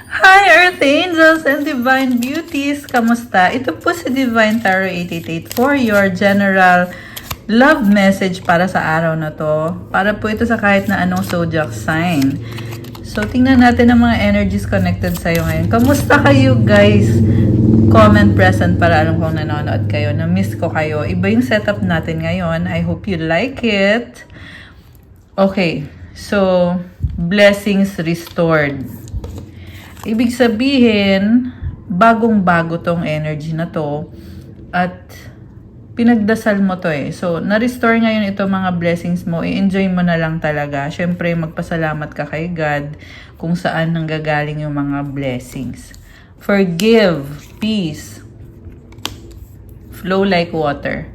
Hi Earth Angels and Divine Beauties! Kamusta? Ito po si Divine Tarot 888 for your general love message para sa araw na to. Para po ito sa kahit na anong zodiac sign. So, tingnan natin ang mga energies connected sa'yo ngayon. Kamusta kayo guys? Comment present para alam kong nanonood kayo. Na-miss ko kayo. Iba yung setup natin ngayon. I hope you like it. Okay. So, blessings restored. Ibig sabihin, bagong-bago tong energy na to at pinagdasal mo to eh. So, na-restore ngayon ito mga blessings mo. I-enjoy mo na lang talaga. Siyempre, magpasalamat ka kay God kung saan nanggagaling yung mga blessings. Forgive, peace, flow like water.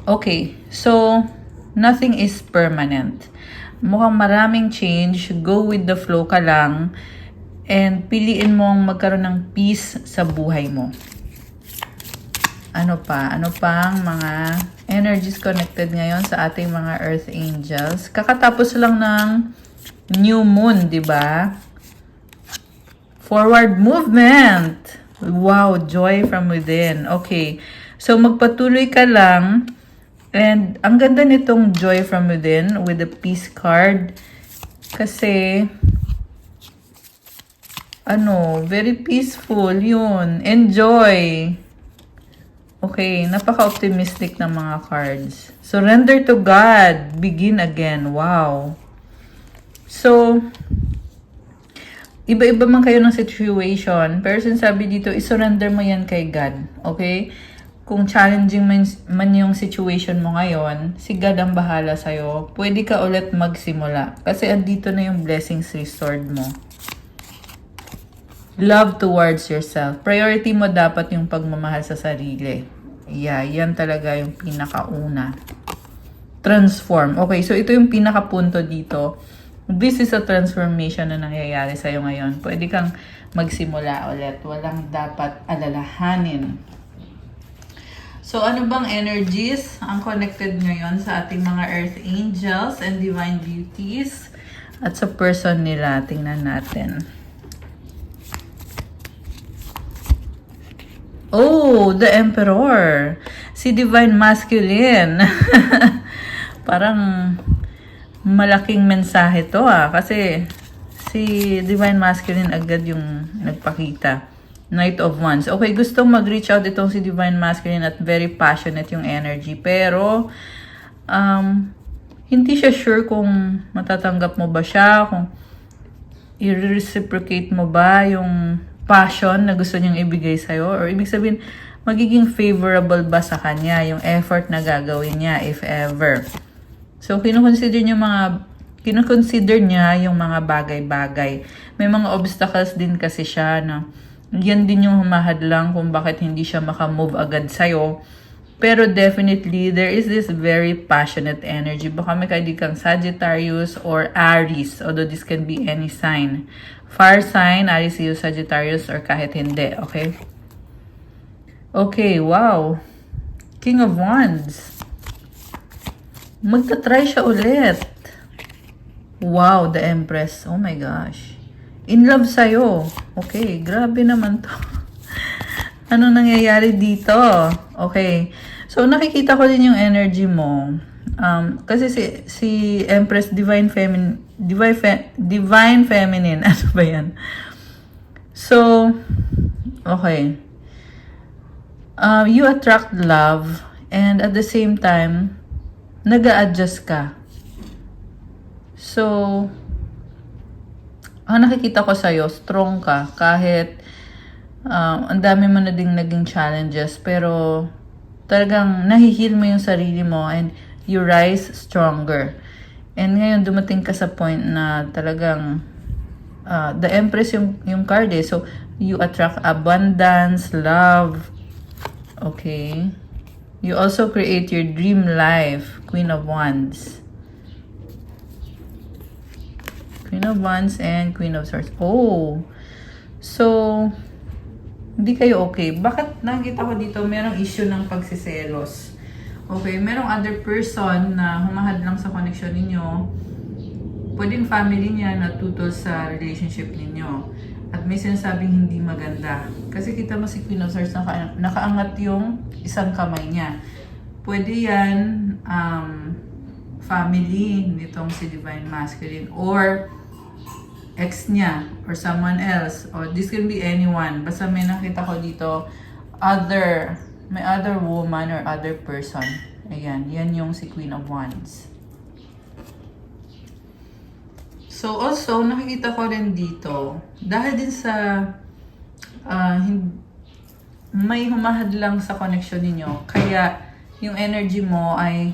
Okay, so, nothing is permanent. Mukhang maraming change. Go with the flow ka lang. And piliin mong magkaroon ng peace sa buhay mo. Ano pa? Ano pang mga energies connected ngayon sa ating mga Earth Angels? Kakatapos lang ng new moon, di ba? Forward movement. Wow, joy from within. Okay. So, magpatuloy ka lang. And ang ganda nitong joy from within with the peace card. Kasi very peaceful yun. Enjoy. Okay, napaka-optimistic ng mga cards. Surrender to God. Begin again. Wow. So, iba-iba man kayo ng situation, pero sinasabi dito, isurrender mo yan kay God. Okay? Kung challenging man yung situation mo ngayon, si God ang bahala sa'yo. Pwede ka ulit magsimula. Kasi andito na yung blessings restored mo. Love towards yourself. Priority mo dapat yung pagmamahal sa sarili. Yeah, yan talaga yung pinakauna. Transform. Okay, so ito yung pinakapunto dito. This is a transformation na nangyayari sa'yo ngayon. Pwede kang magsimula ulit. Walang dapat alalahanin. So, ano bang energies ang connected ngayon sa ating mga Earth Angels and Divine Beauties? At sa person nila, tingnan natin. Oh, the Emperor. Si Divine Masculine. Parang malaking mensahe to kasi si Divine Masculine agad yung nagpakita. Knight of Wands. Okay, gustong mag-reach out itong si Divine Masculine at very passionate yung energy. Pero, hindi siya sure kung matatanggap mo ba siya, kung i-reciprocate mo ba yung passion na gusto niyang ibigay sa'yo, or ibig sabihin, magiging favorable ba sa kanya yung effort na gagawin niya, if ever. So, kinukonsider niya yung mga bagay-bagay. May mga obstacles din kasi siya na yan din yung humahadlang kung bakit hindi siya makamove agad sa'yo. Pero definitely, there is this very passionate energy. Baka may kang Sagittarius or Aries, although this can be any sign. Fire sign, Aries, Leo, Sagittarius, or kahit hindi, okay? Okay, wow. King of Wands. Magta-try siya ulit. Wow, the Empress. Oh my gosh. In love sa'yo. Okay, grabe naman to. Ano nangyayari dito? Okay. So, nakikita ko din yung energy mo. Kasi si Empress Divine Feminine. Ano ba yan? So, okay. You attract love and at the same time, nag-a-adjust ka. So, ang nakikita ko sa'yo, strong ka kahit ang dami mo na ding naging challenges, pero talagang nahihil mo yung sarili mo and you rise stronger. And ngayon dumating ka sa point na talagang the Empress yung card eh. So, you attract abundance, love. Okay. You also create your dream life. Queen of Wands. Queen of Wands and Queen of Swords. Oh. So, hindi kayo okay. Bakit nakikita ko dito merong issue ng pagsiselos? Okay, merong other person na humahad lang sa connection ninyo. pwedeng family niya natutol sa relationship ninyo. At may sinasabing hindi maganda. Kasi kita mo si Queen of Swords, nakaangat yung isang kamay niya. Pwede yan, family nitong si Divine Masculine, or ex niya, or someone else, or this can be anyone. Basta may nakita ko dito, may other woman or other person. Ayan, yan yung si Queen of Wands. So also, nakikita ko rin dito, dahil din sa may humahad lang sa connection ninyo, kaya yung energy mo ay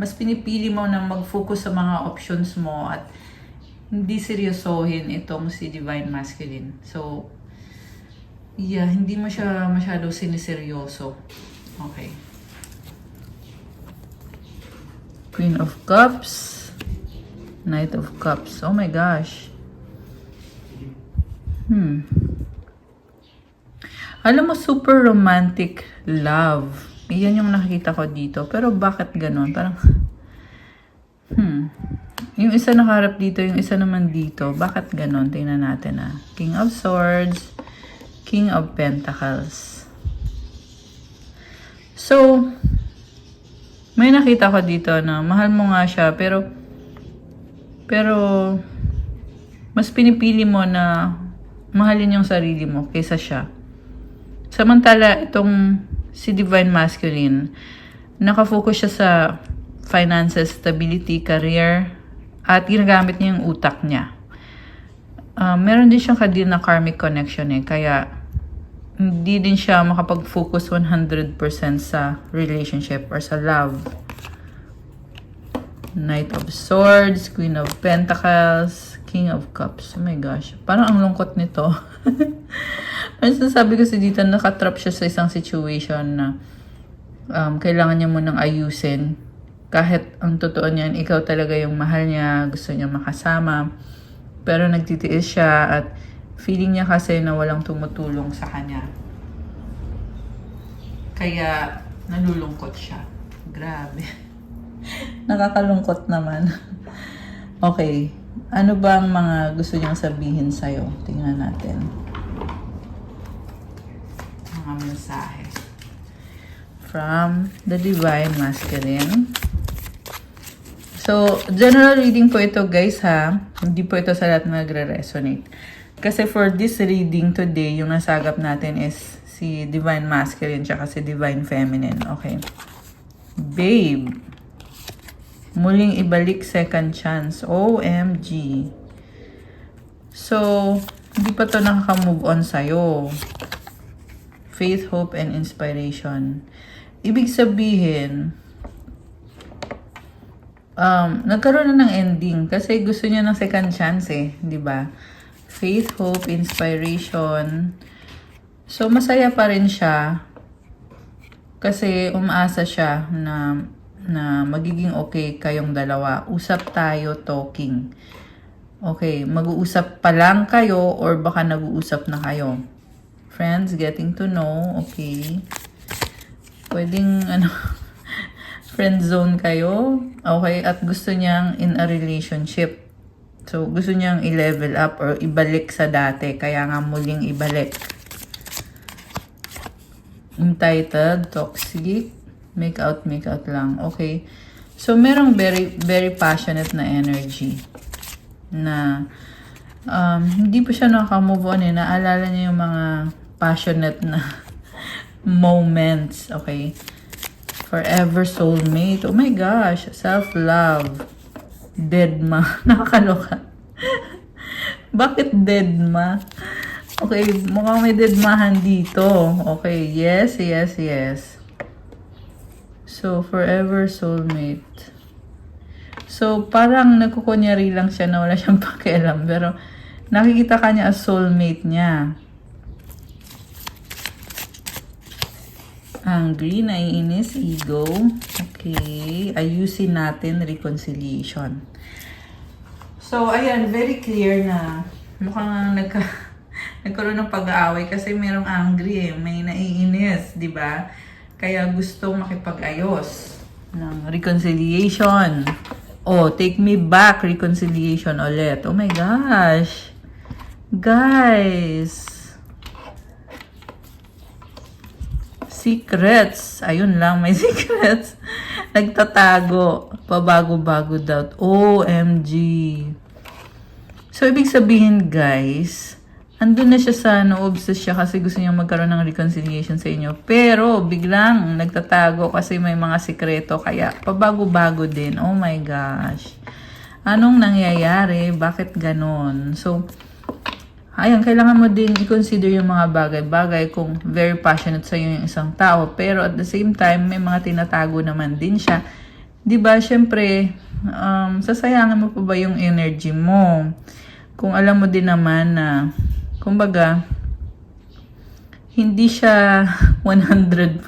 mas pinipili mo na mag-focus sa mga options mo at hindi seryosohin itong si Divine Masculine. So, yeah, hindi mo siya masyado siniseryoso. Okay. Queen of Cups. Knight of Cups. Oh my gosh. Alam mo, super romantic love. Iyan yung nakikita ko dito. Pero bakit ganun? Parang, yung isa nakaharap dito, yung isa naman dito. Bakit ganun? Tingnan natin King of Swords, King of Pentacles. So, may nakita ko dito na mahal mo nga siya, pero mas pinipili mo na mahalin yung sarili mo kaysa siya. Samantala, itong si Divine Masculine, nakafocus siya sa finances, stability, career, at ginagamit niya yung utak niya. Meron din siyang kadil na karmic connection kaya hindi din siya makapag-focus 100% sa relationship or sa love. Knight of Swords, Queen of Pentacles, King of Cups. Oh my gosh. Parang ang lungkot nito. Ang sasabi ko dito, nakatrap siya sa isang situation na kailangan niya munang ayusin. Kahit ang totoo niyan, ikaw talaga yung mahal niya, gusto niya makasama. Pero nagtitiis siya at feeling niya kasi na walang tumutulong sa kanya. Kaya nalulungkot siya. Grabe. Nakakalungkot naman. Okay. Ano ba ang mga gusto niyang sabihin sa'yo? Tingnan natin. Mga mensahe. From the Divine Masculine. So, general reading po ito guys Hindi po ito sa lahat nagre-resonate. Kasi for this reading today, yung nasagap natin is si Divine Masculine tsaka si Divine Feminine. Okay. Babe. Muling ibalik second chance. OMG. So, hindi pa to nakaka-move on sa'yo. Faith, hope, and inspiration. Ibig sabihin, nagkaroon na ng ending kasi gusto niya ng second chance di ba? Faith, hope, inspiration. So, masaya pa rin siya kasi umaasa siya na magiging okay kayong dalawa. Usap tayo, talking. Okay, mag-uusap pa lang kayo or baka nag-uusap na kayo. Friends, getting to know. Okay. Pwedeng, friend zone kayo. Okay, at gusto niyang in a relationship. So, gusto niyang i-level up or ibalik sa dati. Kaya nga muling ibalik. Entitled, toxic. Make out lang. Okay. So, merong very, very passionate na energy. Na, hindi pa siya naka-move on Naalala niya yung mga passionate na moments. Okay. Forever soulmate. Oh my gosh. Self-love. Deadma. Nakakaloka. Bakit deadma? Okay. Mukhang may deadmahan dito. Okay. Yes. So, forever soulmate. So, parang nagkukunyari lang siya na wala siyang pakialam. Pero, nakikita ka niya as soulmate niya. Angry, naiinis, ego. Okay. Ayusin natin, reconciliation. So, ayan, very clear na mukhang nagkaroon ng pag-aaway kasi merong angry may naiinis, di ba? Kaya gusto makipag-ayos ng reconciliation. Oh, take me back, reconciliation ulit. Oh my gosh. Guys. Secrets. Ayun lang, may secrets. Nagtatago. Pabago-bago daw. OMG. So, ibig sabihin, guys, andun na siya sa na-obsess siya kasi gusto niya magkaroon ng reconciliation sa inyo. Pero, biglang nagtatago kasi may mga sikreto. Kaya, pabago-bago din. Oh my gosh. Anong nangyayari? Bakit ganon? So, ayan, kailangan mo din i-consider yung mga bagay-bagay kung very passionate sa yung isang tao. Pero at the same time, may mga tinatago naman din siya. 'Di ba? Syempre, sasayangan mo pa ba yung energy mo? Kung alam mo din naman na, kumbaga, hindi siya 100%.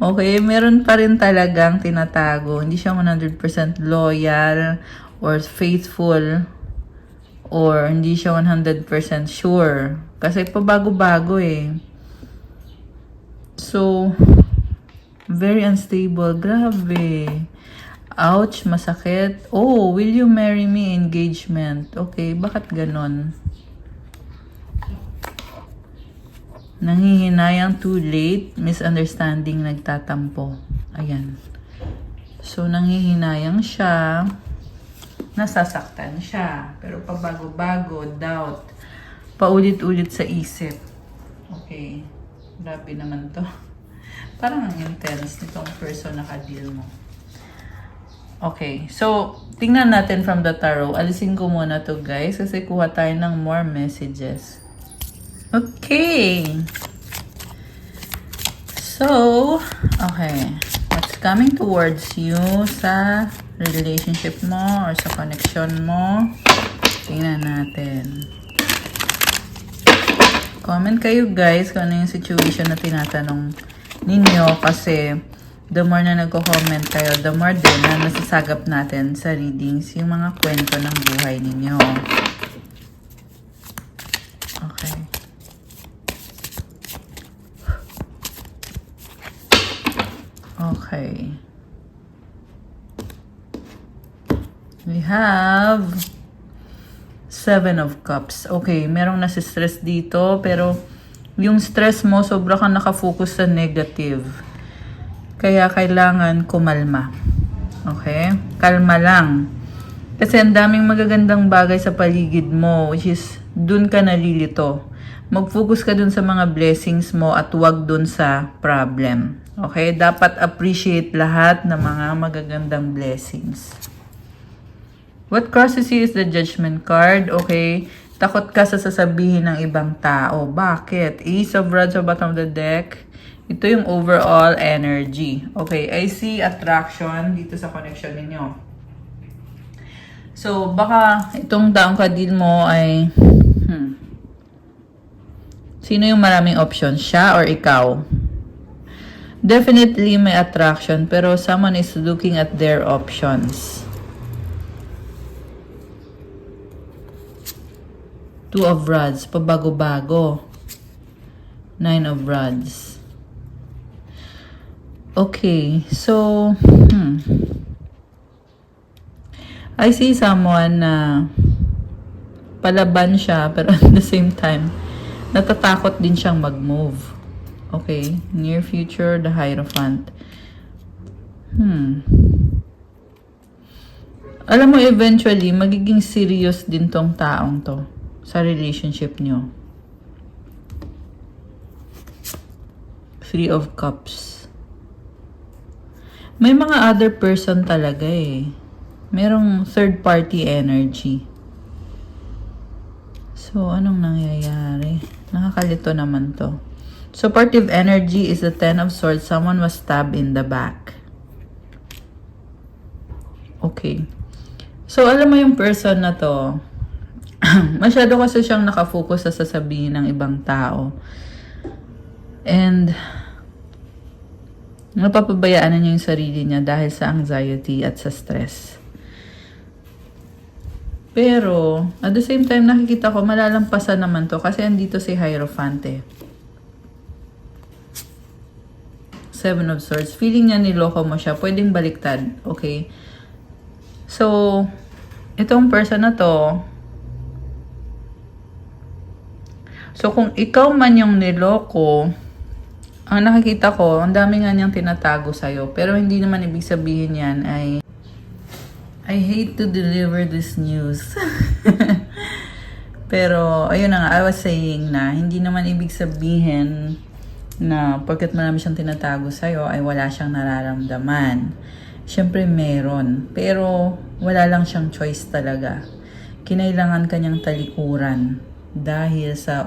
Okay, meron pa rin talagang tinatago. Hindi siya 100% loyal or faithful. Or hindi siya 100% sure. Kasi pabago-bago eh. So, very unstable. Grabe. Ouch, masakit. Oh, will you marry me? Engagement. Okay, bakit ganon? Nanghihinayang too late. Misunderstanding, nagtatampo. Ayan. So, nanghihinayang siya. Nasasaktan siya. Pero pabago-bago, doubt. Paulit-ulit sa isip. Okay. Grabe naman to. Parang ang intense nitong person na ka-deal mo. Okay. So, tingnan natin from the tarot. Alisin ko muna to, guys. Kasi kuha tayo ng more messages. Okay. So, okay. What's coming towards you sa relationship mo or sa connection mo? Tingnan natin. Comment kayo, guys, kung ano yung situation na tinatanong ninyo kasi the more na nagko-comment kayo, the more din na nasasagap natin sa readings yung mga kwento ng buhay ninyo. Okay. Okay. We have 7 of Cups. Okay, merong nasi-stress dito, pero yung stress mo, sobra kang nakafocus sa negative. Kaya kailangan kumalma. Okay? Kalma lang. Kasi ang daming magagandang bagay sa paligid mo, which is, dun ka nalilito. Mag-focus ka dun sa mga blessings mo at wag dun sa problem. Okay? Dapat appreciate lahat ng mga magagandang blessings. What crosses you is the Judgment card. Okay? Takot ka sa sasabihin ng ibang tao. Bakit? Ace of Rods sa bottom of the deck. Ito yung overall energy. Okay? I see attraction dito sa connection ninyo. So, baka itong taong ka-deal mo ay... Sino yung maraming options? Siya or ikaw? Definitely may attraction, pero someone is looking at their options. 2 of Rods, pabago-bago. 9 of Rods. Okay, so, I see someone na palaban siya, pero at the same time, natatakot din siyang mag-move. Okay, near future, the Hierophant. Alam mo, eventually, magiging serious din tong taong to sa relationship nyo. 3 of Cups. May mga other person talaga eh. Merong third party energy. So, anong nangyayari? Nakakalito naman to. Supportive energy is the 10 of Swords. Someone was stabbed in the back. Okay. So, alam mo yung person na to, masyado kasi siyang nakafocus sa sasabihin ng ibang tao. And, napapabayaan na niya yung sarili niya dahil sa anxiety at sa stress. Pero, at the same time, nakikita ko, malalampasan naman to kasi andito si Hierophant eh. 7 of Swords. Feeling niya niloko mo siya. Pwedeng baliktad. Okay? So, itong person na to, so kung ikaw man yung niloko, ang nakikita ko, ang dami nga niyang tinatago sa'yo. Pero hindi naman ibig sabihin yan ay, I hate to deliver this news. Pero, ayun na nga, I was saying na, hindi naman ibig sabihin na porket marami siyang tinatago sa'yo, ay wala siyang nararamdaman. Siyempre meron. Pero, wala lang siyang choice talaga. Kinailangan kanyang talikuran dahil sa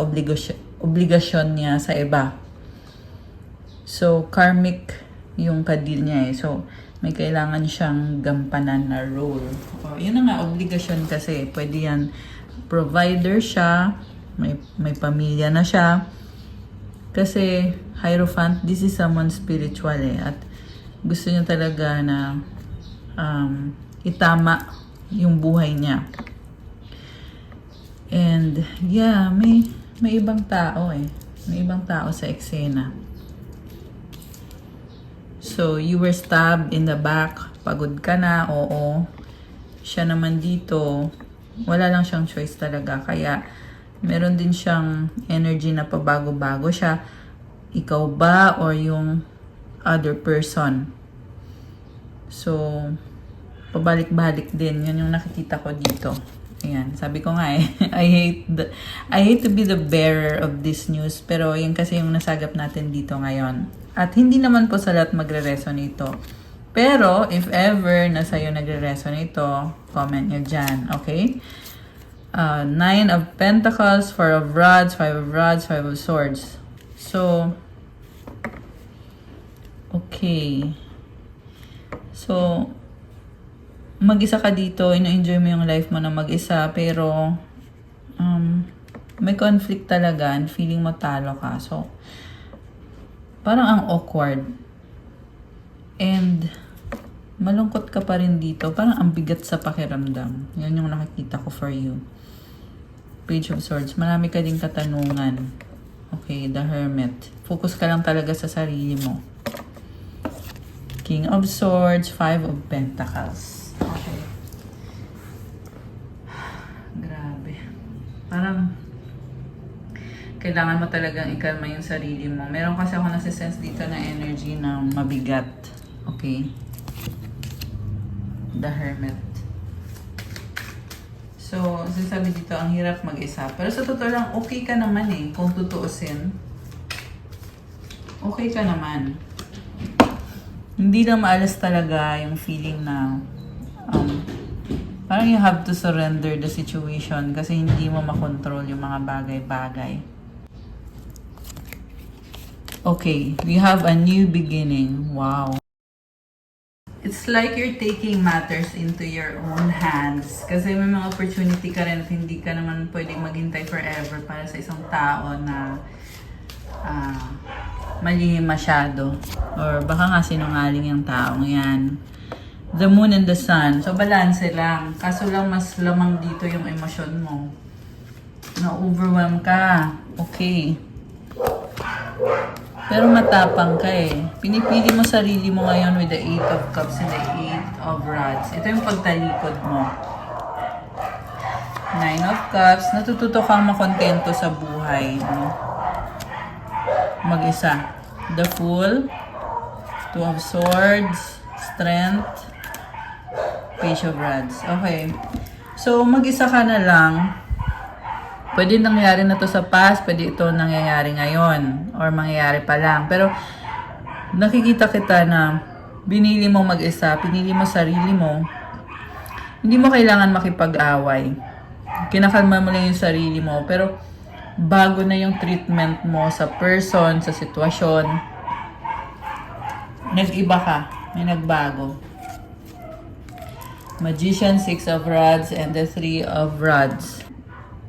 obligasyon niya sa iba. So, karmic yung kadil niya eh. So, may kailangan siyang gampanan na role. O, yun na nga, obligasyon kasi. Pwede yan, provider siya, may pamilya na siya. Kasi, Hierophant, this is someone spiritual eh. At gusto niya talaga na itama yung buhay niya. And, yeah, may ibang tao eh. May ibang tao sa eksena. So, you were stabbed in the back. Pagod ka na, oo. Siya naman dito, wala lang siyang choice talaga. Kaya, meron din siyang energy na pabago-bago siya. Ikaw ba or yung other person? So, pabalik-balik din. Yan yung nakikita ko dito. Ayan, sabi ko nga eh, I hate to be the bearer of this news, pero yan kasi yung nasagap natin dito ngayon. At hindi naman po sa lahat magre-resonate ito. Pero, if ever na sa'yo nagre-resonate ito, comment nyo dyan, okay? 9 of Pentacles, 4 of Rods, 5 of Rods, 5 of Swords. So, okay. So, mag-isa ka dito, ino-enjoy mo yung life mo na mag-isa, pero may conflict talaga and feeling mo talo ka. So, parang ang awkward. And, malungkot ka pa rin dito. Parang ang bigat sa pakiramdam. Yan yung nakikita ko for you. Page of Swords. Marami ka din katanungan. Okay, the Hermit. Focus ka lang talaga sa sarili mo. King of Swords, 5 of Pentacles. Okay. Grabe. Parang kailangan mo talagang ikalma yung sarili mo. Meron kasi ako nasisense dito na energy na mabigat. Okay? The Hermit. So, sasabi dito, ang hirap mag-isa. Pero sa totoo lang, okay ka naman eh. Kung tutuusin. Okay ka naman. Hindi na maalas talaga yung feeling na parang you have to surrender the situation kasi hindi mo makontrol yung mga bagay-bagay. Okay, we have a new beginning. Wow. It's like you're taking matters into your own hands. Kasi may mga opportunity ka rin at hindi ka naman pwedeng maghintay forever para sa isang tao na malihim masyado. Or baka nga sinungaling yung taong yan. The Moon and the Sun. So, balance lang. Kaso lang mas lamang dito yung emosyon mo. Na-overwhelm ka. Okay. Pero matapang ka eh. Pinipili mo sarili mo ngayon with the 8 of Cups and the 8 of Rods. Ito yung pagtalikod mo. 9 of Cups. Natututo kang makontento sa buhay. Mag-isa. The Fool. 2 of Swords. Strength. Page of Rods. Okay. So, mag-isa ka na lang. Pwede nangyari na to sa past, pwede ito nangyayari ngayon, or mangyayari pa lang. Pero, nakikita kita na binili mo mag-isa, pinili mo sarili mo, hindi mo kailangan makipag-away. Kinakalma mo lang yung sarili mo, pero bago na yung treatment mo sa person, sa sitwasyon, nag-iba ka, may nagbago. Magician, 6 of Rods, and the 3 of Rods.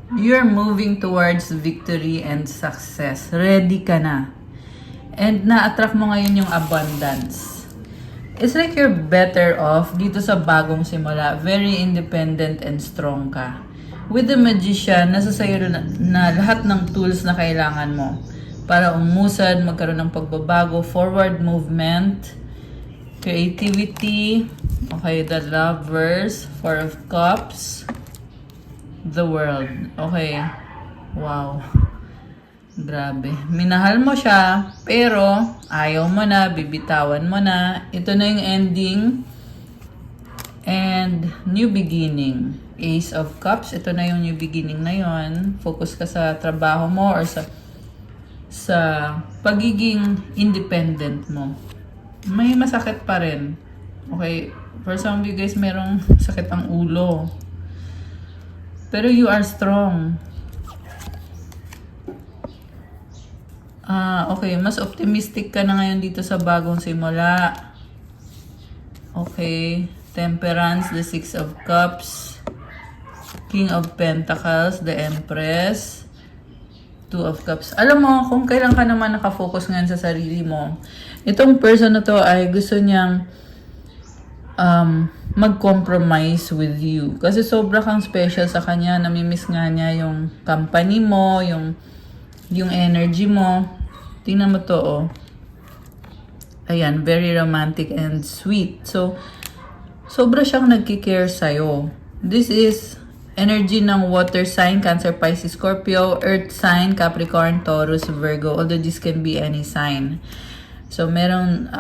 You're moving towards victory and success. Ready ka na. And na-attract mo ngayon yung abundance. It's like you're better off dito sa bagong simula. Very independent and strong ka. With the Magician, nasa sayo na lahat ng tools na kailangan mo para umusad, magkaroon ng pagbabago, forward movement, Creativity. Okay, the Lovers. Four of Cups. The World. Okay. Wow. Grabe. Minahal mo siya, pero ayaw mo na, bibitawan mo na. Ito na yung ending. And new beginning. Ace of Cups. Ito na yung new beginning na yon. Focus ka sa trabaho mo or sa pagiging independent mo. May masakit pa rin. Okay? For some of you guys, merong sakit ang ulo. Pero you are strong. Okay, mas optimistic ka na ngayon dito sa bagong simula. Okay, Temperance, the Six of Cups, King of Pentacles, the Empress, Two of Cups. Alam mo, kung kailan ka naman nakafocus ngayon sa sarili mo, itong person na to ay gusto niyang mag-compromise with you. Kasi sobra kang special sa kanya, namimiss nga niya yung company mo, yung energy mo. Tingnan mo to, oh. Ayan, very romantic and sweet. So, sobra siyang nagki-care sa'yo. This is energy ng water sign, Cancer, Pisces, Scorpio, earth sign, Capricorn, Taurus, Virgo. Although this can be any sign. So, merong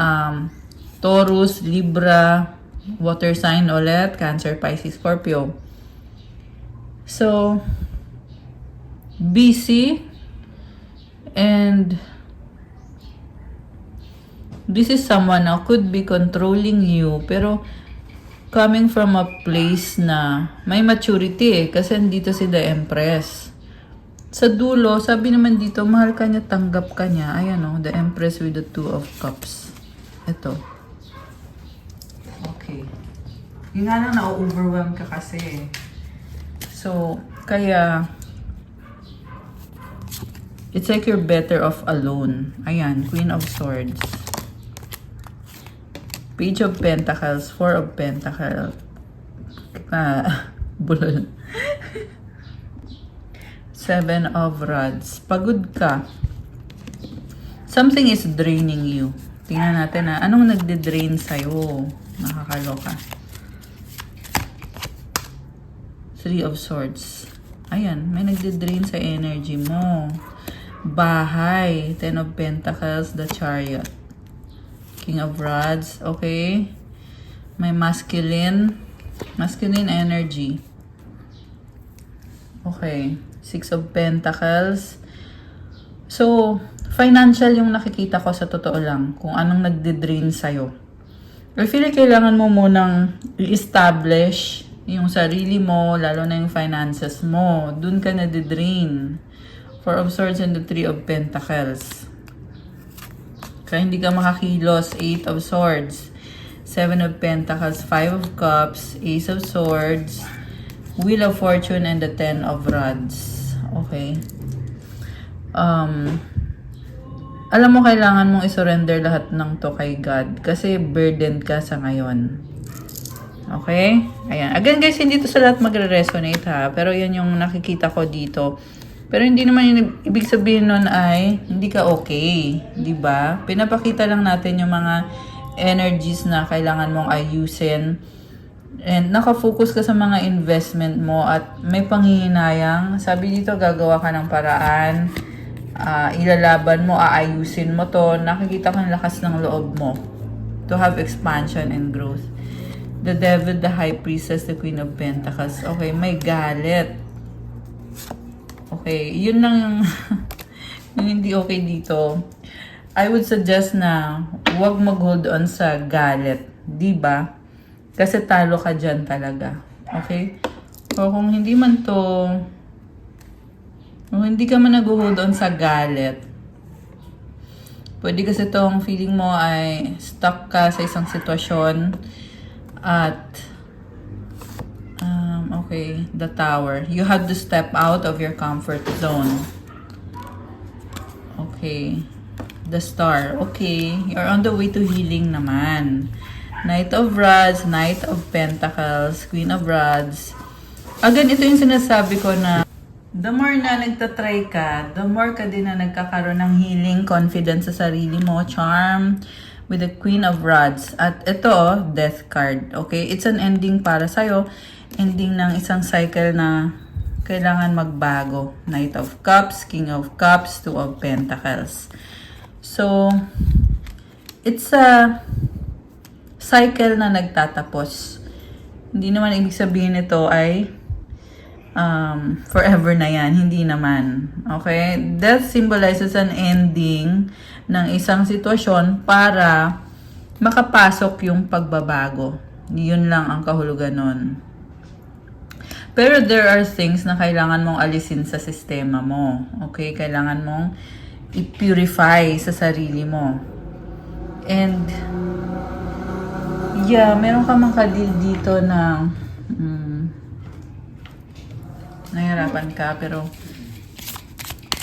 Taurus, Libra, water sign ulit, Cancer, Pisces, Scorpio. So, busy. And this is someone na could be controlling you, pero coming from a place na may maturity eh, kasi dito si the Empress. Sa dulo, sabi naman dito, mahal ka niya, tanggap ka niya. Ayan o, the Empress with the Two of Cups. Ito. Okay. Yung nga lang na-overwhelm ka kasi. So, kaya it's like you're better off alone. Ayan, Queen of Swords. Page of Pentacles, Four of Pentacles. Bulol. Seven of Rods. Pagod ka. Something is draining you. Tingnan natin na anong nagde-drain sa'yo. Nakakaloka. Three of Swords. Ayan, may nagde-drain sa energy mo. Bahay. Ten of Pentacles, the Chariot. King of Rods, okay. May masculine energy. Okay. Six of Pentacles. So, financial yung nakikita ko sa totoo lang. Kung anong nagde-drain sa'yo. I feel like kailangan mo munang i-establish yung sarili mo, lalo na yung finances mo. Dun ka nade-drain. Four of Swords and the Three of Pentacles. Kaya hindi ka makakilos. Eight of Swords. Seven of Pentacles. Five of Cups. Ace of Swords. Wheel of Fortune and the Ten of Rods. Okay. Alam mo, kailangan mong isurrender lahat ng to kay God. Kasi burdened ka sa ngayon. Okay? Ayan. Again guys, hindi to sa lahat magre-resonate ha. Pero yan yung nakikita ko dito. Pero hindi naman yung ibig sabihin nun ay hindi ka okay, 'di ba? Pinapakita lang natin yung mga energies na kailangan mong ayusin. And naka-focus ka sa mga investment mo at may panghihinayang. Sabi dito, gagawa ka ng paraan, ilalaban mo, aayusin mo to. Nakikita ko yung lakas ng loob mo to have expansion and growth. The Devil, the High Priestess, the Queen of Pentacles. Okay, may galit. Okay, yun lang yung, yung hindi okay dito. I would suggest na huwag mag-hold on sa galit. Diba? Kasi talo ka dyan talaga. Okay? O kung hindi man to, kung hindi ka man nag-hold on sa galit, pwede kasi tong feeling mo ay stuck ka sa isang sitwasyon at okay, the Tower. You have to step out of your comfort zone. Okay. The Star. Okay. You're on the way to healing naman. Knight of Rods, Knight of Pentacles, Queen of Rods. Again, ito yung sinasabi ko na the more na nagtatry ka, the more ka din na nagkakaroon ng healing, confidence sa sarili mo, charm, with the Queen of Rods. At ito, Death card. Okay? It's an ending para sa'yo. Ending ng isang cycle na kailangan magbago. Knight of Cups, King of Cups, Two of Pentacles. So, it's a cycle na nagtatapos. Hindi naman ibig sabihin ito ay forever na yan. Hindi naman. Okay? Death symbolizes an ending ng isang sitwasyon para makapasok yung pagbabago. Yun lang ang kahulugan nun. Pero there are things na kailangan mong alisin sa sistema mo. Okay? Kailangan mong i-purify sa sarili mo. And, yeah, meron ka mang kadil dito na nahihirapan ka. Pero,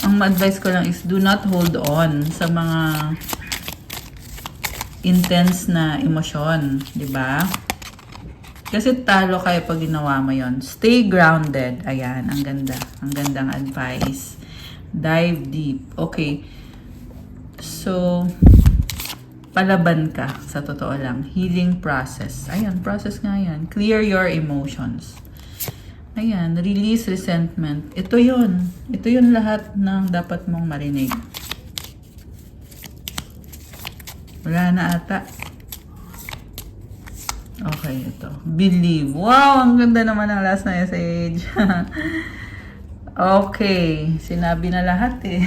ang advice ko lang is do not hold on sa mga intense na emosyon. Diba? Kasi talo kayo pag ginawa mo yon. Stay grounded. Ayan, ang ganda. Ang gandang advice. Dive deep. Okay. So, palaban ka sa totoo lang. Healing process. Ayan, process nga yan. Clear your emotions. Ayan, release resentment. Ito yon. Ito yung lahat ng dapat mong marinig. Wala na ata. Okay, ito. Believe. Wow, ang ganda naman ang last na message. Okay, sinabi na lahat eh.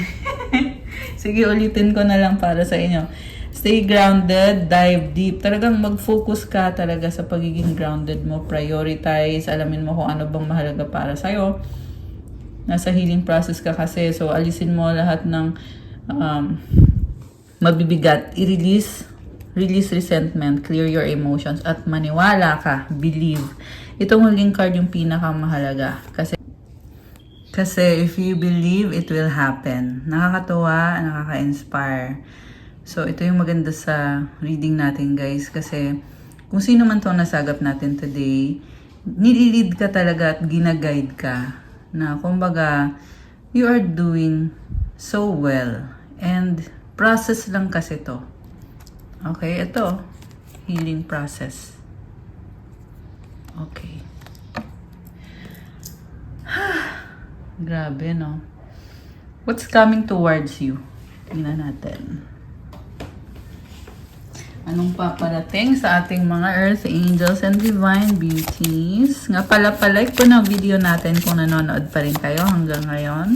Sige, ulitin ko na lang para sa inyo. Stay grounded, dive deep. Talagang mag-focus ka talaga sa pagiging grounded mo. Prioritize, alamin mo kung ano bang mahalaga para sa'yo. Nasa healing process ka kasi. So, alisin mo lahat ng mabibigat. I-release. Release resentment, clear your emotions, at maniwala ka, believe. Itong huling card yung pinakamahalaga. Kasi if you believe, it will happen. Nakakatuwa, nakaka-inspire. So, ito yung maganda sa reading natin, guys. Kasi, kung sino man itong nasagap natin today, nililid ka talaga at ginaguide ka. Na, kumbaga, you are doing so well. And, process lang kasi to. Okay, ito. Healing process. Okay. Grabe, no? What's coming towards you? Tingnan natin. Anong paparating sa ating mga Earth Angels and Divine Beauties? Nga pala, palike po ng video natin kung nanonood pa rin kayo hanggang ngayon.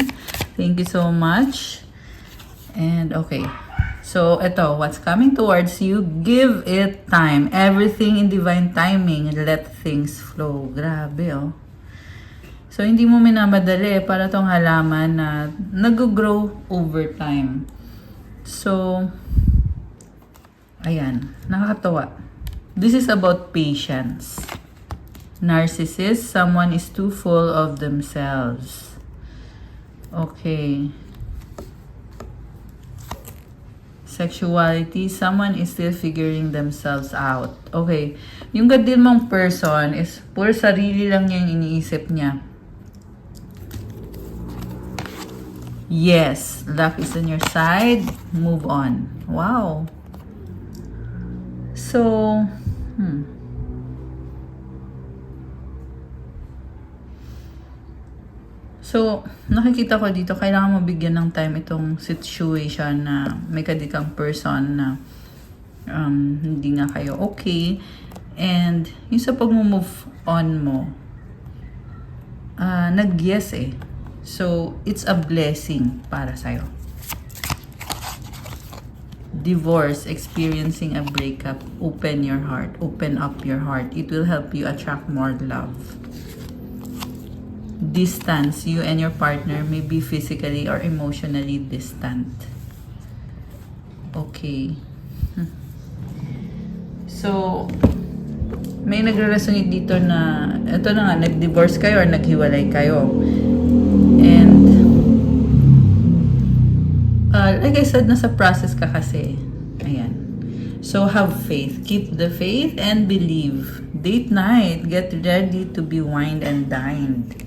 Thank you so much. And okay. So, ito, what's coming towards you, give it time. Everything in divine timing. Let things flow. Grabe, oh. So, hindi mo minamadali para tong halaman na nag-grow over time. So, ayan. Nakakatawa. This is about patience. Narcissist, someone is too full of themselves. Okay. Sexuality, someone is still figuring themselves out. Okay. Yung gadil mong person is puro sarili lang niya yung iniisip niya. Yes. Luck is on your side. Move on. Wow. So, So, nakikita ko dito, kailangan mo bigyan ng time itong situation na may kadikang person na hindi nga kayo okay. And, yung sa pag-move on mo, nag-yes eh. So, it's a blessing para sa'yo. Divorce, experiencing a breakup, open your heart, open up your heart. It will help you attract more love. Distance, you and your partner may be physically or emotionally distant. Okay. So, may nagre-resonate dito na, ito na nga, nag-divorce kayo or naghiwalay kayo. And, like I said, nasa process ka kasi. Ayan. So, have faith. Keep the faith and believe. Date night. Get ready to be wined and dined.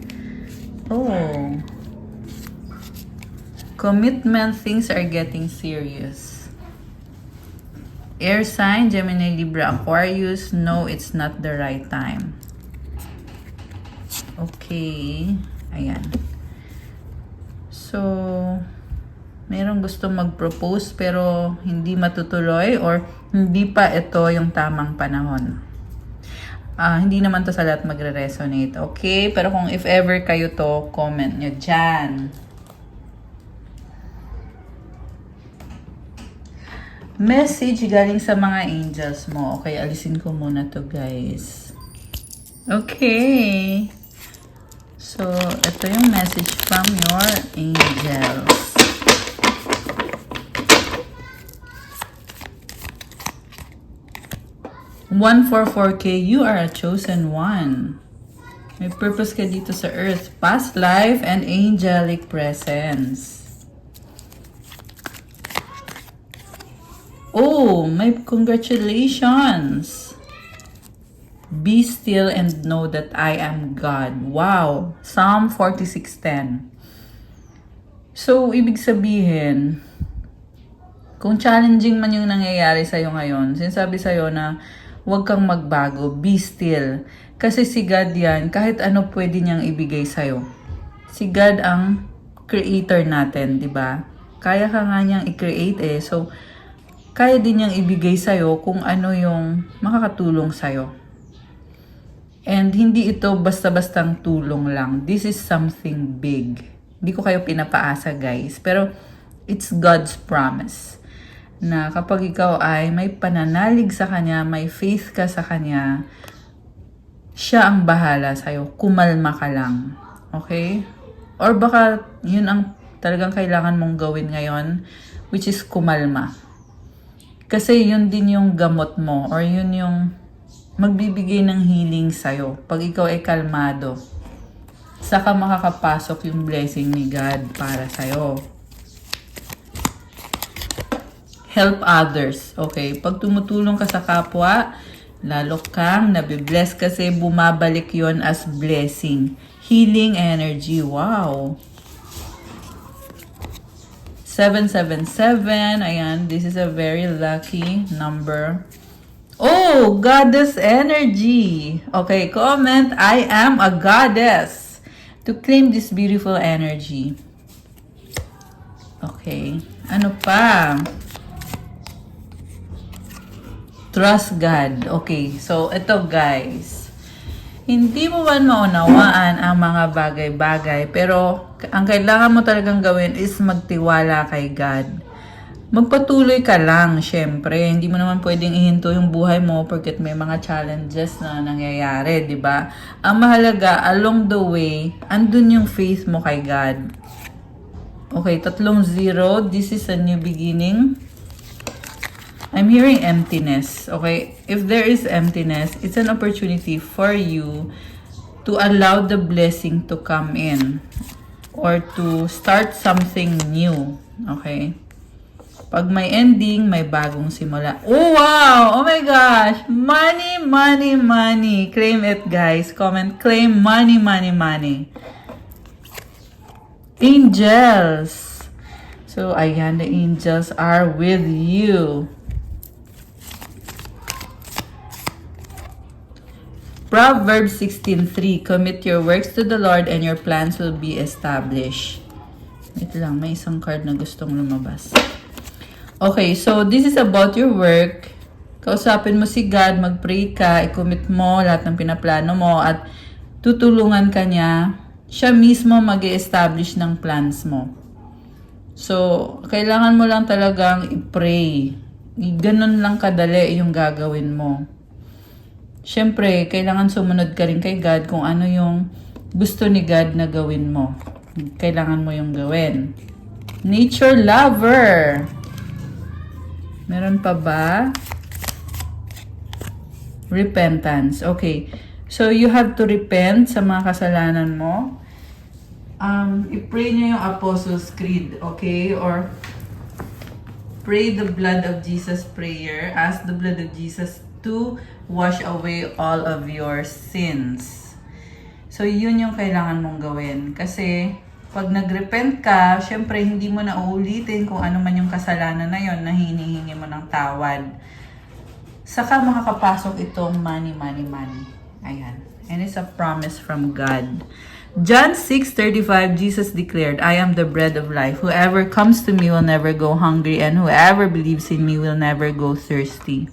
Oh. Commitment, things are getting serious. Air sign, Gemini, Libra, Aquarius. No, it's not the right time. Okay. Ayan. So, merong gusto mag-propose pero hindi matutuloy or hindi pa ito yung tamang panahon. Hindi naman to sa lahat magre-resonate. Okay? Pero kung if ever kayo to, comment nyo dyan. Message galing sa mga angels mo. Okay, alisin ko muna to, guys. Okay. So, ito yung message from your angels. One for 4K, you are a chosen one. May purpose ka dito sa earth. Past life and angelic presence. Oh, my congratulations. Be still and know that I am God. Wow. Psalm 46:10. So, ibig sabihin, kung challenging man yung nangyayari sa'yo ngayon, sinasabi sa'yo na huwag kang magbago, be still. Kasi si God yan, kahit ano pwede niyang ibigay sa'yo. Si God ang creator natin, di ba? Kaya ka nga niyang i-create eh. So, kaya din niyang ibigay sa'yo kung ano yung makakatulong sa'yo. And hindi ito basta-bastang tulong lang. This is something big. Hindi ko kayo pinapaasa, guys. Pero it's God's promise na kapag ikaw ay may pananalig sa Kanya, may faith ka sa Kanya, siya ang bahala sa'yo. Kumalma ka lang. Okay? Or baka yun ang talagang kailangan mong gawin ngayon, which is kumalma. Kasi yun din yung gamot mo or yun yung magbibigay ng healing sa'yo. Pag ikaw ay kalmado, saka makakapasok yung blessing ni God para sa'yo. Help others. Okay? Pag tumutulong ka sa kapwa, lalo kang nabibless kasi bumabalik yon as blessing. Healing energy. Wow! 777. Ayan. This is a very lucky number. Oh! Goddess energy. Okay. Comment, I am a goddess. To claim this beautiful energy. Okay. Ano pa? Trust God. Okay, so ito guys. Hindi mo man maunawaan ang mga bagay-bagay, pero ang kailangan mo talagang gawin is magtiwala kay God. Magpatuloy ka lang, syempre. Hindi mo naman pwedeng ihinto yung buhay mo porket may mga challenges na nangyayari, di ba? Ang mahalaga, along the way, andun yung faith mo kay God. Okay, 3-0. This is a new beginning. I'm hearing emptiness, okay? If there is emptiness, it's an opportunity for you to allow the blessing to come in or to start something new, okay? Pag may ending, may bagong simula. Oh, wow! Oh my gosh! Money, money, money. Claim it, guys. Comment, claim money, money, money. Angels. So, ayan, the angels are with you. Proverbs 16:3, commit your works to the Lord and your plans will be established. Wait lang, may isang card na gustong lumabas. Okay, so this is about your work. Kausapin mo si God, mag-pray ka, i-commit mo lahat ng pinaplano mo at tutulungan ka niya. Siya mismo mag-i-establish ng plans mo. So, kailangan mo lang talagang i-pray. Ganun lang kadali yung gagawin mo. Siyempre, kailangan sumunod ka rin kay God kung ano yung gusto ni God na gawin mo. Kailangan mo yung gawin. Nature lover. Meron pa ba? Repentance. Okay. So, you have to repent sa mga kasalanan mo. I-pray nyo yung Apostles' Creed. Okay? Or pray the blood of Jesus prayer. Ask the blood of Jesus to wash away all of your sins. So, yun yung kailangan mong gawin. Kasi, pag nag-repent ka, syempre, hindi mo na uulitin kung ano man yung kasalanan na yon na hinihingi mo ng tawad. saka makakapasok itong money, money, money. Ayan. And it's a promise from God. John 6:35, Jesus declared, I am the bread of life. Whoever comes to me will never go hungry, and whoever believes in me will never go thirsty.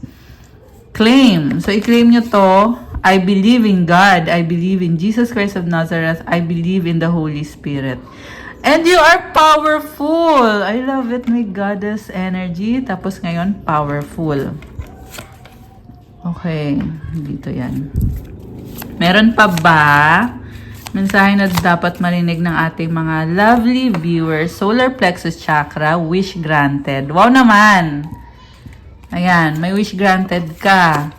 Claim. So, i-claim nyo to. I believe in God. I believe in Jesus Christ of Nazareth. I believe in the Holy Spirit. And you are powerful. I love it. May goddess energy. Tapos ngayon, powerful. Okay. Dito yan. Meron pa ba mensahe na dapat marinig ng ating mga lovely viewers? Solar plexus chakra, wish granted. Wow naman! Ayan, may wish granted ka.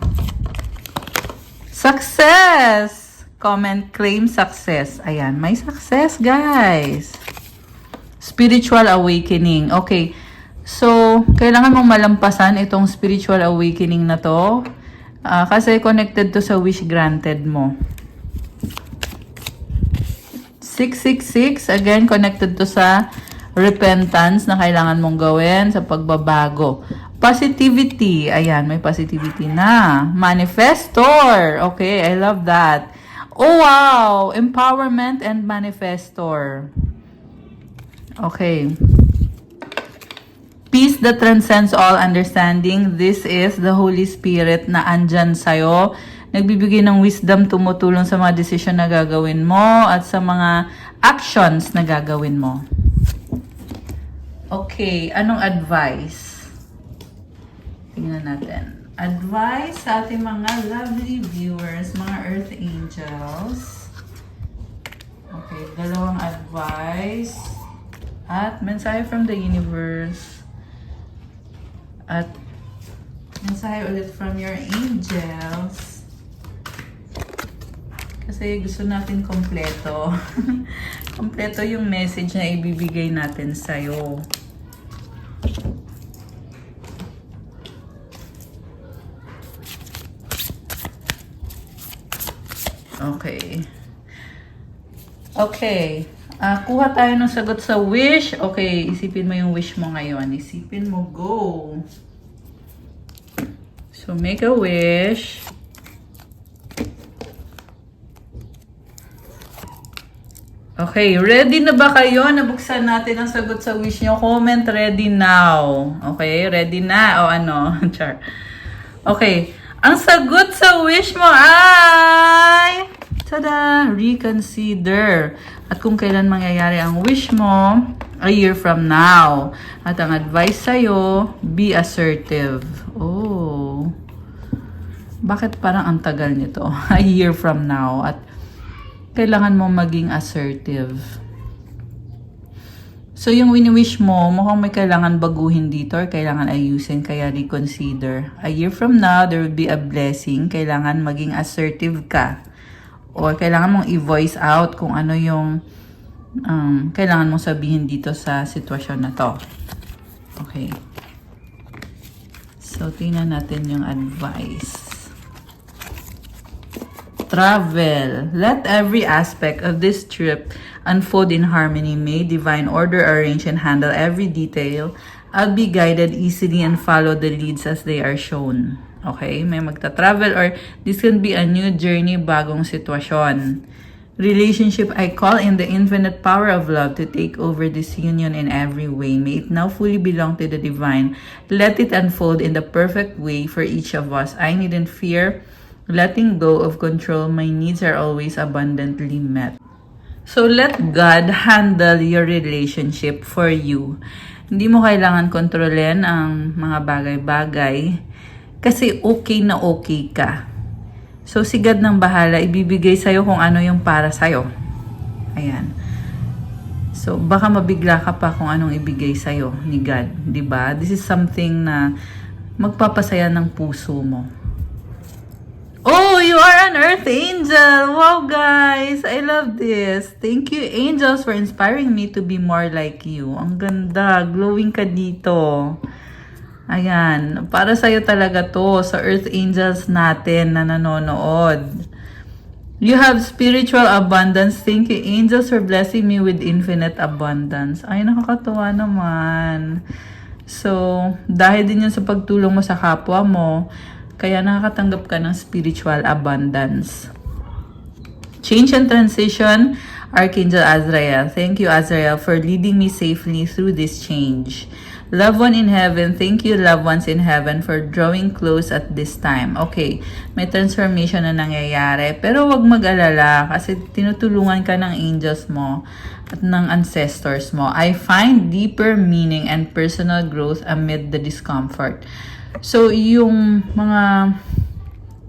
Success! Comment, claim success. Ayan, may success, guys. Spiritual awakening. Okay, so, kailangan mong malampasan itong spiritual awakening na to. Kasi connected to sa wish granted mo. 666, again, connected to sa repentance na kailangan mong gawin sa pagbabago. Positivity, ayan, may positivity na. Manifestor, okay, I love that. Oh, wow, empowerment and manifestor. Okay. Peace that transcends all understanding. This is the Holy Spirit na andyan sa'yo. Nagbibigay ng wisdom, tumutulong sa mga desisyon na gagawin mo at sa mga actions na gagawin mo. Okay, anong advice? Tingnan natin. Advice sa ating mga lovely viewers, mga Earth Angels. Okay, dalawang advice. At mensahe from the universe. At mensahe ulit from your angels. Kasi gusto natin kompleto. Kompleto yung message na ibibigay natin sa'yo. Okay. Okay. Kuha tayo ng sagot sa wish. Okay, isipin mo yung wish mo ngayon. Isipin mo, go. So, make a wish. Okay, ready na ba kayo? Nabuksan natin ang sagot sa wish nyo. Comment ready now. Okay, ready na? O ano? Char. Okay, ang sagot sa wish mo ay... Tada! Reconsider. At kung kailan mangyayari ang wish mo, a year from now. At ang advice sa'yo, be assertive. Oh. Bakit parang ang tagal nito? A year from now. At kailangan mo maging assertive. So, yung wini-wish mo, mukhang may kailangan baguhin dito or kailangan ayusin, kaya reconsider. A year from now, there will be a blessing. Kailangan maging assertive ka. Or kailangan mong i-voice out kung ano yung kailangan mong sabihin dito sa sitwasyon na to. Okay. So, tingnan natin yung advice. Travel. Let every aspect of this trip unfold in harmony. May divine order arrange and handle every detail. I'll be guided easily and follow the leads as they are shown. Okay, may magta-travel or this can be a new journey, bagong sitwasyon. Relationship, I call in the infinite power of love to take over this union in every way. May it now fully belong to the divine. Let it unfold in the perfect way for each of us. I needn't fear letting go of control. My needs are always abundantly met. So let God handle your relationship for you. Hindi mo kailangan kontrolin ang mga bagay-bagay. Kasi okay na okay ka. So, si God ng bahala, ibibigay sa'yo kung ano yung para sa'yo. Ayan. So, baka mabigla ka pa kung anong ibigay sa'yo ni God. Diba? This is something na magpapasaya ng puso mo. Oh, you are an Earth Angel! Wow, guys! I love this. Thank you, angels, for inspiring me to be more like you. Ang ganda. Glowing ka dito. Ayan, para sa'yo talaga to, sa Earth Angels natin na nanonood. You have spiritual abundance. Thank you, angels, for blessing me with infinite abundance. Ay, nakakatuwa naman. So, dahil din yun sa pagtulong mo sa kapwa mo, Kaya nakakatanggap ka ng spiritual abundance. Change and transition, Archangel Azrael. Thank you, Azrael, for leading me safely through this change. Loved one in heaven, thank you, loved ones in heaven, for drawing close at this time. Okay, may transformation na nangyayari. Pero wag mag-alala kasi tinutulungan ka ng angels mo at ng ancestors mo. I find deeper meaning and personal growth amid the discomfort. So, yung mga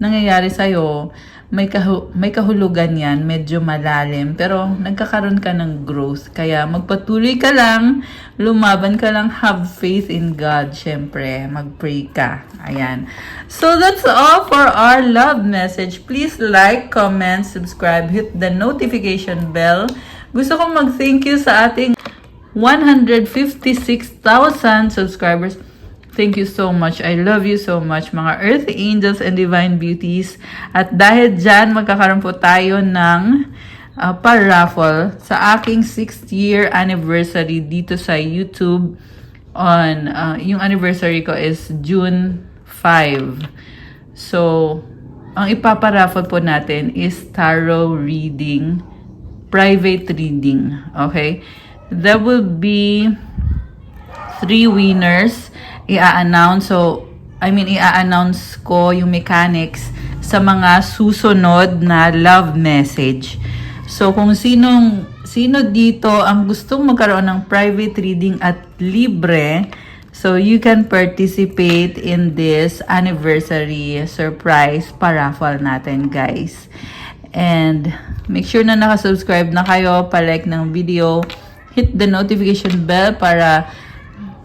nangyayari sa'yo, may kahulugan yan, medyo malalim, pero nagkakaroon ka ng growth. Kaya magpatuloy ka lang, lumaban ka lang, have faith in God, syempre, mag-pray ka. Ayan. So that's all for our love message. Please like, comment, subscribe, hit the notification bell. Gusto kong mag-thank you sa ating 156,000 subscribers. Thank you so much. I love you so much, mga Earth Angels and Divine Beauties. At dahil dyan, magkakaroon po tayo ng pa-raffle sa aking 6th year anniversary dito sa YouTube. Yung anniversary ko is June 5. So, ang ipaparaffle po natin is tarot reading, private reading. Okay? There will be 3 winners. I-announce ko yung mechanics sa mga susunod na love message. So, kung sino dito ang gustong magkaroon ng private reading at libre, so you can participate in this anniversary surprise paraffle natin, guys. And make sure na nakasubscribe na kayo, palike ng video, hit the notification bell para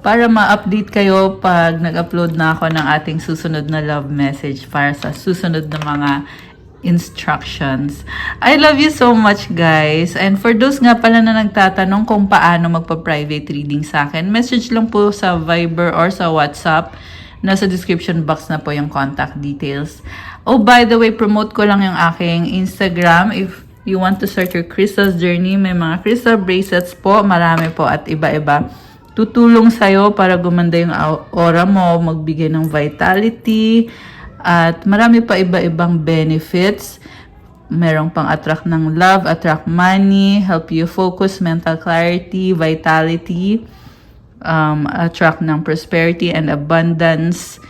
ma-update kayo pag nag-upload na ako ng ating susunod na love message para sa susunod na mga instructions. I love you so much, guys. And for those nga pala na nagtatanong kung paano magpa-private reading sa akin, message lang po sa Viber or sa WhatsApp. Nasa description box na po yung contact details. Oh, by the way, promote ko lang yung aking Instagram. If you want to start your crystals journey, may mga crystal bracelets po. Marami po at iba-iba. Tutulong sa'yo para gumanda yung aura mo, magbigay ng vitality, at marami pa iba-ibang benefits. Merong pang attract ng love, attract money, help you focus, mental clarity, vitality, attract ng prosperity and abundance,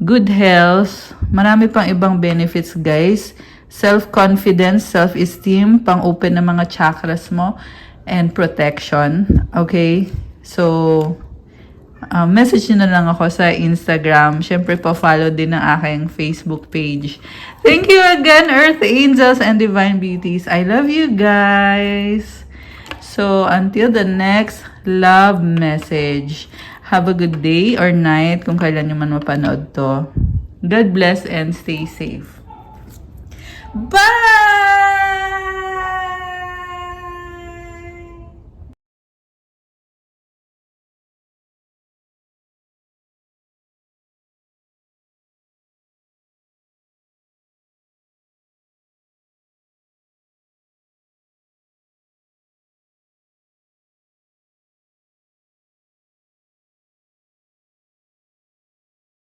good health. Marami pang ibang benefits, guys. Self-confidence, self-esteem, pang-open ng mga chakras mo, and protection. Okay? So, message nyo na lang ako sa Instagram. Siyempre, pa-follow din ang aking Facebook page. Thank you again, Earth Angels and Divine Beauties. I love you guys. So, until the next love message, have a good day or night kung kailan nyo man mapanood to. God bless and stay safe. Bye!